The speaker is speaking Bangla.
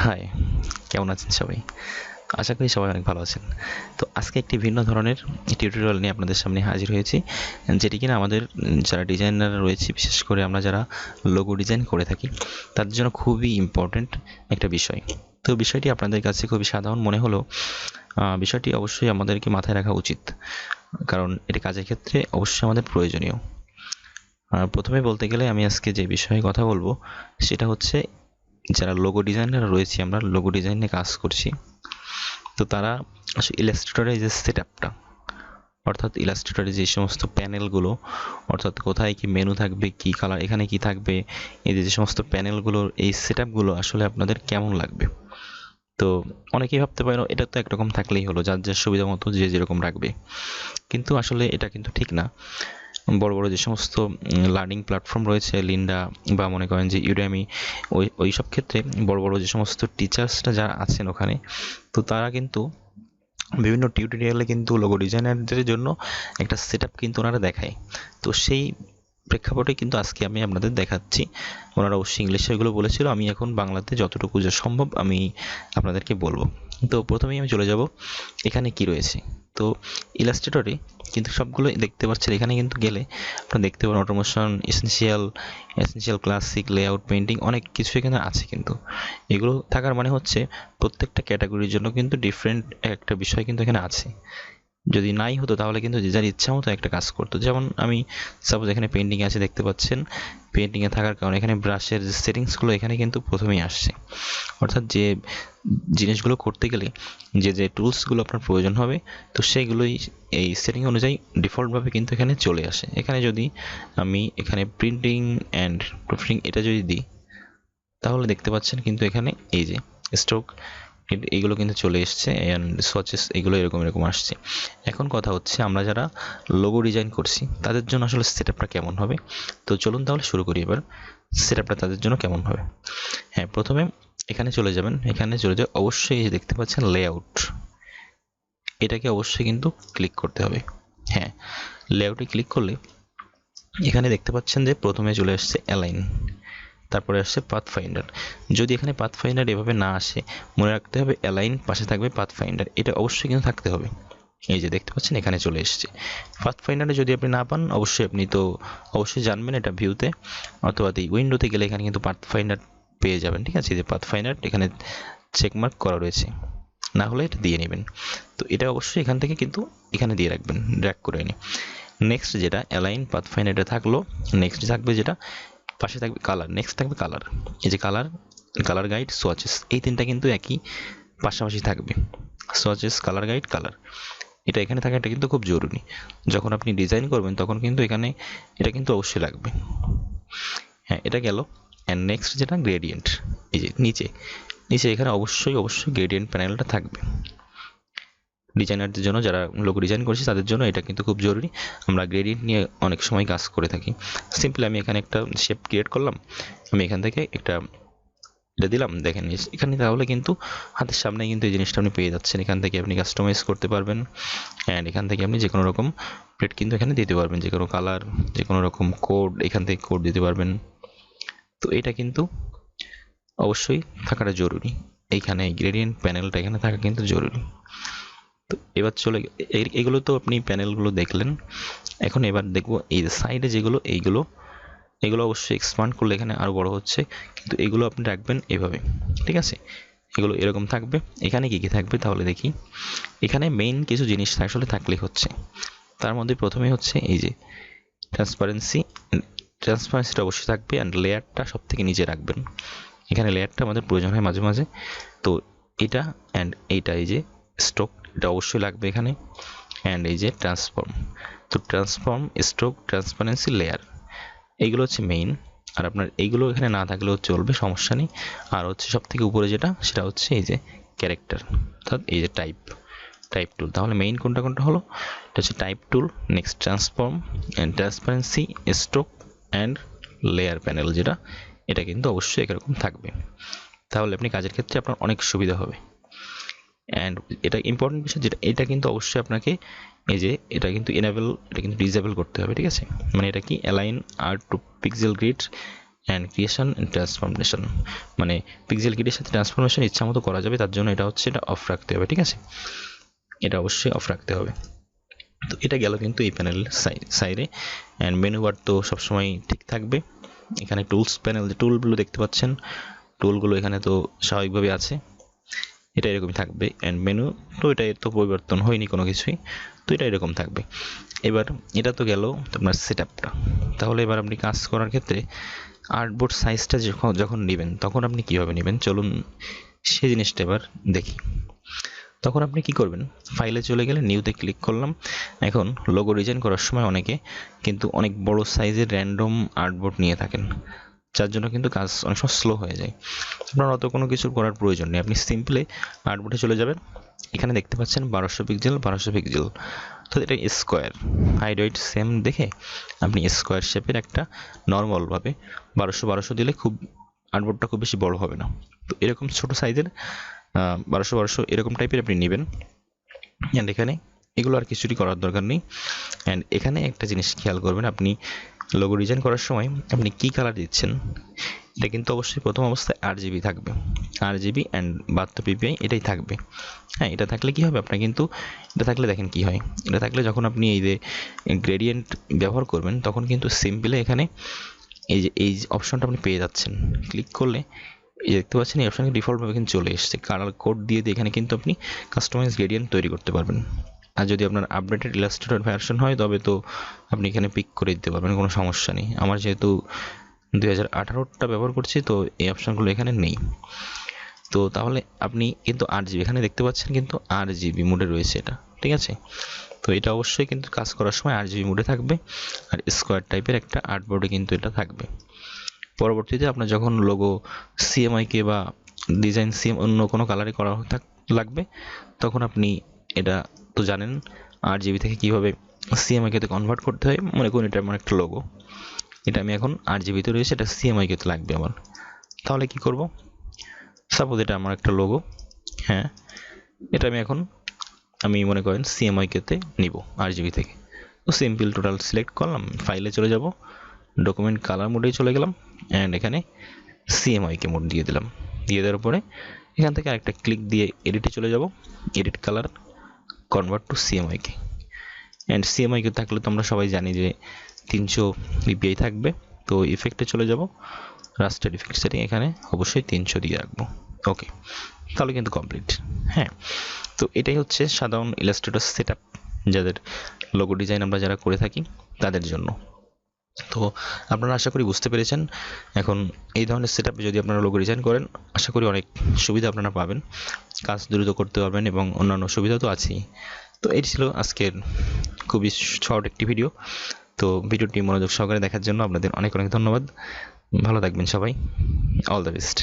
হাই, কেমন আছেন সবাই? আশা করি সবাই অনেক ভালো আছেন। তো আজকে একটি ভিন্ন ধরনের টিউটোরিয়াল নিয়ে আপনাদের সামনে হাজির হয়েছি, যেটি কিনা আমাদের যারা ডিজাইনার রয়েছে, বিশেষ করে আমরা যারা লোগো ডিজাইন করে থাকি, তাদের জন্য খুবই ইম্পর্ট্যান্ট একটা বিষয়। তো বিষয়টি আপনাদের কাছে খুবই সাধারণ মনে হলেও বিষয়টি অবশ্যই আমাদেরকে মাথায় রাখা উচিত, কারণ এটি কাজের ক্ষেত্রে অবশ্যই আমাদের প্রয়োজনীয়। প্রথমে বলতে গেলে আমি আজকে যে বিষয়ে কথা বলবো সেটা হচ্ছে, যারা লোগো ডিজাইনার রয়েছি, আমরা লোগো ডিজাইন নিয়ে কাজ করছি, তো তারা আসলে ইলাস্ট্রেটরের যে সেটআপটা, অর্থাৎ ইলাস্ট্রেটরের যে সমস্ত প্যানেলগুলো, অর্থাৎ কোথায় কি মেনু থাকবে, কি কালার, এখানে কি থাকবে, এই যে সমস্ত প্যানেলগুলোর এই সেটআপগুলো আসলে আপনাদের কেমন লাগবে। তো অনেকেই ভাবতে পারেন এটা তো একরকম থাকলেই হলো, যার যার সুবিধা মতো যে যেরকম রাখবে, কিন্তু আসলে এটা কিন্তু ঠিক না। বড় বড় যে সমস্ত লার্নিং প্ল্যাটফর্ম রয়েছে, লিন্ডা বা মনে করেন যে ইউডেমি, ওই সব ক্ষেত্রে বড় বড় যে সমস্ত টিচার্সরা যারা আছেন ওখানে, তো তারা কিন্তু বিভিন্ন টিউটোরিয়ালে কিন্তু লোগো ডিজাইনারদের জন্য একটা সেটআপ কিন্তু ওনারা দেখায়। তো সেই প্রেক্ষাপটে কিন্তু আজকে আমি আপনাদের দেখাচ্ছি। ওনারা অবশ্যই ইংলিশে এগুলো বলেছিল, আমি এখন বাংলাতে যতটুকু যা সম্ভব আমি আপনাদেরকে বলবো। তো প্রথমেই আমি চলে যাব এখানে কি রয়েছে। তো ইলাস্ট্রেটরে কিন্তু সবগুলোই দেখতে পাচ্ছেন, এখানে কিন্তু গেলে আপনারা দেখতে পারেন automation, essential, classic, layout, painting, অনেক কিছু এখানে আছে। কিন্তু এগুলো থাকার মানে হচ্ছে প্রত্যেকটা ক্যাটাগরির জন্য কিন্তু ডিফারেন্ট একটা বিষয় কিন্তু এখানে আছে। যদি নাই হতো তাহলে কিন্তু যে যার ইচ্ছা মতো একটা কাজ করতো। যেমন আমি সাপোজ এখানে পেইন্টিং আছে, দেখতে পাচ্ছেন পেইন্টিংয়ে থাকার কারণে এখানে ব্রাশের যে সেটিংসগুলো এখানে কিন্তু প্রথমেই আসছে, অর্থাৎ যে জিনিসগুলো করতে গেলে যে টুলসগুলো আপনার প্রয়োজন হবে, তো সেইগুলোই এই সেটিং অনুযায়ী ডিফল্টভাবে কিন্তু এখানে চলে আসে। এখানে যদি আমি এখানে প্রিন্টিং অ্যান্ড প্রুফিং এটা যদি দিই, তাহলে দেখতে পাচ্ছেন কিন্তু এখানে এই যে স্ট্রোক এইগুলো কিন্তু চলে এসছে, অ্যান্ড সোয়াচেস এগুলো এরকম এরকম আসছে। এখন কথা হচ্ছে, আমরা যারা লোগো ডিজাইন করছি তাদের জন্য আসলে সেটআপটা কেমন হবে। তো চলুন তাহলে শুরু করি এবার, সেটআপটা তাদের জন্য কেমন হবে। হ্যাঁ, প্রথমে এখানে চলে যাবেন, এখানে চলে যাও অবশ্যই এই যে দেখতে পাচ্ছেন লেআউট, এটাকে অবশ্যই কিন্তু ক্লিক করতে হবে। হ্যাঁ, লেআউটে ক্লিক করলে এখানে দেখতে পাচ্ছেন যে প্রথমে চলে আসছে অ্যালাইন, তারপরে আসছে পাথ ফাইন্ডার। যদি এখানে পাথ ফাইন্ডার এভাবে না আসে, মনে রাখতে হবে অ্যালাইন পাশে থাকবে পাথ ফাইন্ডার, এটা অবশ্যই কিন্তু থাকতে হবে। এই যে দেখতে পাচ্ছেন এখানে চলে এসেছে। পাথ ফাইন্ডারে যদি আপনি না পান, অবশ্যই আপনি তো অবশ্যই জানবেন এটা ভিউতে অথবা উইন্ডোতে গেলে এখানে কিন্তু পাথ ফাইন্ডার পেয়ে যাবেন। ঠিক আছে, এই যে পাথ ফাইন্ডার এখানে চেকমার্ক করা রয়েছে, না হলে এটা দিয়ে নেবেন। তো এটা অবশ্যই এখান থেকে কিন্তু এখানে দিয়ে রাখবেন, ড্র্যাগ করে নিয়ে। নেক্সট যেটা অ্যালাইন পাথ ফাইন্ডার এটা থাকলো, নেক্সট থাকবে যেটা পাশে থাকবে কালার, নেক্সট থাকবে কালার। এই যে কালার, কালার গাইড, সোয়াচেস, এই তিনটা কিন্তু একই পাশাপাশি থাকবে। সোয়াচেস, কালার গাইড, কালার, এটা এখানে থাকাটা কিন্তু খুব জরুরি। যখন আপনি ডিজাইন করবেন তখন কিন্তু এখানে এটা কিন্তু অবশ্যই লাগবে। হ্যাঁ, এটা গেল। অ্যান্ড নেক্সট যেটা গ্রেডিয়েন্ট, এই যে নিচে নিচে এখানে অবশ্যই গ্রেডিয়েন্ট প্যানেলটা থাকবে। ডিজাইনারদের জন্য, যারা লোগো ডিজাইন করছে তাদের জন্য এটা কিন্তু খুব জরুরি। আমরা গ্রেডিয়েন্ট নিয়ে অনেক সময় কাজ করে থাকি। সিম্পলি আমি এখানে একটা শেপ ক্রিয়েট করলাম, আমি এখান থেকে একটা এটা দিলাম, দেখেন এখানে, তাহলে কিন্তু হাতের সামনে কিন্তু এই জিনিসটা আপনি পেয়ে যাচ্ছেন। এখান থেকে আপনি কাস্টমাইজ করতে পারবেন, অ্যান্ড এখান থেকে আপনি যে কোনো রকম প্লেট কিন্তু এখানে দিতে পারবেন, যে কোনো কালার, যে কোনো রকম কোড, এখান থেকে কোড দিতে পারবেন। তো এটা কিন্তু অবশ্যই থাকাটা জরুরি, এইখানে গ্রেডিয়েন্ট প্যানেলটা এখানে থাকা কিন্তু জরুরি। তো এবার চলে এগুলো তো আপনি প্যানেলগুলো দেখলেন। এখন এবার দেখবো এই সাইডে যেগুলো, এগুলো অবশ্যই এক্সপান্ড করলে এখানে আরও বড় হচ্ছে, কিন্তু এগুলো আপনি রাখবেন এভাবে। ঠিক আছে, এগুলো এরকম থাকবে। এখানে কী কী থাকবে তাহলে দেখি। এখানে মেইন কিছু জিনিস আসলে থাকলেই হচ্ছে, তার মধ্যে প্রথমেই হচ্ছে এই যে ট্রান্সপারেন্সিটা অবশ্যই থাকবে, অ্যান্ড লেয়ারটা সব থেকে নিচে রাখবেন। এখানে লেয়ারটা আমাদের প্রয়োজন হয় মাঝে মাঝে, তো এটা অ্যান্ড এইটা, এই যে স্ট্রোক, এটা অবশ্যই লাগবে এখানে। অ্যান্ড এই যে ট্রান্সফর্ম, তো ট্রান্সফর্ম, স্ট্রোক, ট্রান্সপারেন্সি, লেয়ার, এইগুলো হচ্ছে মেইন। আর আপনার এইগুলো এখানে না থাকলেও চলবে, সমস্যা নেই। আর হচ্ছে সব থেকে উপরে যেটা, সেটা হচ্ছে এই যে ক্যারেক্টার, অর্থাৎ এই যে টাইপ টুল। তাহলে মেইন কোনটা কোনটা হলো, এটা হচ্ছে type tool, next transform, and transparency, stroke, and layer panel, যেটা এটা কিন্তু অবশ্যই এরকম থাকবে। তাহলে আপনি কাজের ক্ষেত্রে আপনার অনেক সুবিধা হবে। অ্যান্ড এটা ইম্পর্টেন্ট বিষয়, যেটা এটা কিন্তু অবশ্যই আপনাকে এই যে এটা কিন্তু এটা কিন্তু ডিসেবল করতে হবে। ঠিক আছে, মানে এটা কি অ্যালাইন আর to pixel grid and creation and transformation, মানে পিক্সেল কিটের সাথে ট্রান্সফরমেশন ইচ্ছা মতো করা যাবে, তার জন্য এটা হচ্ছে এটা অফ রাখতে হবে, ঠিক আছে, এটা অবশ্যই অফ রাখতে হবে। তো এটা গেল কিন্তু এই প্যানেল সাইডে। অ্যান্ড মেনু বার তো সবসময় ঠিক থাকবে। এখানে টুলস প্যানেল, যে টুলগুলো দেখতে পাচ্ছেন, টুলগুলো এখানে তো স্বাভাবিকভাবে আছে, এটা এরকমই থাকবে। অ্যান্ড মেনু তো এটা তো পরিবর্তন হয়নি কোনো কিছুই, তো এটা এরকম থাকবে। এবার এটা তো গেল আপনার সেট আপটা। তাহলে এবার আপনি কাজ করার ক্ষেত্রে আর্টবোর্ড সাইজটা যখন নেবেন তখন আপনি কীভাবে নেবেন, চলুন সেই জিনিসটা এবার দেখি। তখন আপনি কি করবেন, ফাইলে চলে গেলে নিউতে ক্লিক করলাম। এখন লোগো ডিজাইন করার সময় অনেকে কিন্তু অনেক বড় সাইজের র্যান্ডম আর্টবোর্ড নিয়ে থাকেন, যার জন্য কিন্তু কাজ অনেক সময় স্লো হয়ে যায়। আপনার অত কোনো কিছু করার প্রয়োজন নেই, আপনি সিম্পলি আর্টবোর্ডে চলে যাবেন। এখানে দেখতে পাচ্ছেন 1200 পিক্সেল 1200 পিক্সেল, তো এটা স্কোয়ার হাইট ওয়েট সেম দেখে আপনি স্কোয়ার শেপের একটা নর্মালভাবে 1200 1200 দিলে খুব আর্টবোর্ডটা খুব বেশি বড় হবে না। তো এরকম ছোটো সাইজের 1200 1200 এরকম টাইপের আপনি নেবেন। অ্যান্ড এখানে এগুলো আর কিছুই করার দরকার নেই। অ্যান্ড এখানে একটা জিনিস খেয়াল করবেন, আপনি লোগো ডিজাইন করার সময় আপনি কী কালার দিচ্ছেন, এটা কিন্তু অবশ্যই প্রথম অবস্থায় RGB থাকবে, RGB অ্যান্ড 72 ppi এটাই থাকবে। হ্যাঁ, এটা থাকলে কি হবে, আপনার কিন্তু এটা থাকলে দেখেন কি হয়, এটা থাকলে যখন আপনি এই যে গ্রেডিয়েন্ট ব্যবহার করবেন তখন কিন্তু সিম্পলি এখানে এই যে অপশনটা আপনি পেয়ে যাচ্ছেন, ক্লিক করলে এই দেখতে পাচ্ছেন এই অপশানে ডিফল্টভাবে কিন্তু চলে এসেছে, কালার কোড দিয়ে এখানে কিন্তু আপনি কাস্টমাইজ গ্রেডিয়েন্ট তৈরি করতে পারবেন। আর যদি আপনার আপডেটেড ইলাস্ট্রেটর ভার্সন হয় তবে তো আপনি এখানে পিক করে দিতে পারবেন, কোনো সমস্যা নেই। আমার যেহেতু 2018টা ব্যবহার করছি, তো এই অপশানগুলো এখানে নেই। তো তাহলে আপনি কিন্তু RGB এখানে দেখতে পাচ্ছেন, কিন্তু RGB মোডে রয়েছে এটা, ঠিক আছে। তো এটা অবশ্যই কিন্তু কাজ করার সময় RGB মোডে থাকবে, আর স্কোয়ার টাইপের একটা আর্টবোর্ডে কিন্তু এটা থাকবে। পরবর্তীতে আপনার যখন লোগো CMYK বা ডিজাইন অন্য কোনো কালারে করা লাগবে, তখন আপনি এটা তো জানেন RGB থেকে কীভাবে CMYK তে কনভার্ট করতে হয়। মনে করুন এটা আমার একটা লোগো, এটা আমি এখন RGB তে রয়েছে, এটা CMYK তে লাগবে আমার। তাহলে কি করব, সাপোজ এটা আমার একটা লোগো, হ্যাঁ, এটা আমি মনে করেন CMYK তে নিব RGB থেকে। তো সিম্পল টোটাল সিলেক্ট করলাম, ফাইলে চলে যাব, ডকুমেন্ট কালার মোডে চলে গেলাম, অ্যান্ড এখানে CMYK মোড দিয়ে দিলাম। দিয়ে দেওয়ার পরে এখান থেকে আরেকটা ক্লিক দিয়ে এডিটে চলে যাব, edit colour convert to CMYK। And CMYK থাকলে তো আমরা সবাই জানি যে 300 ppi থাকবে। তো ইফেক্টে চলে যাব, রাস্টার ইফেক্ট সেটিং, এখানে অবশ্যই 300 দিয়ে রাখবো। ওকে, তাহলে কিন্তু কমপ্লিট। হ্যাঁ, তো এটাই হচ্ছে সাধারণ ইলাস্ট্রেটর সেট আপ, যাদের লোগো ডিজাইন আমরা যারা করে থাকি তাদের জন্য। তো আপনারা আশা করি বুঝতে পেরেছেন। এখন এই ধরনের সেট আপে যদি আপনারা লোগো ডিজাইন করেন, আশা করি অনেক সুবিধা আপনারা পাবেন, কাজ দ্রুত করতে পারবেন এবং অন্যান্য সুবিধা তো আছেই। তো এটি ছিল আজকের খুবই শর্ট একটি ভিডিও। তো ভিডিওটি মনোযোগ সহকারে দেখার জন্য আপনাদের অনেক অনেক ধন্যবাদ। ভালো থাকবেন সবাই, অল দ্য বেস্ট।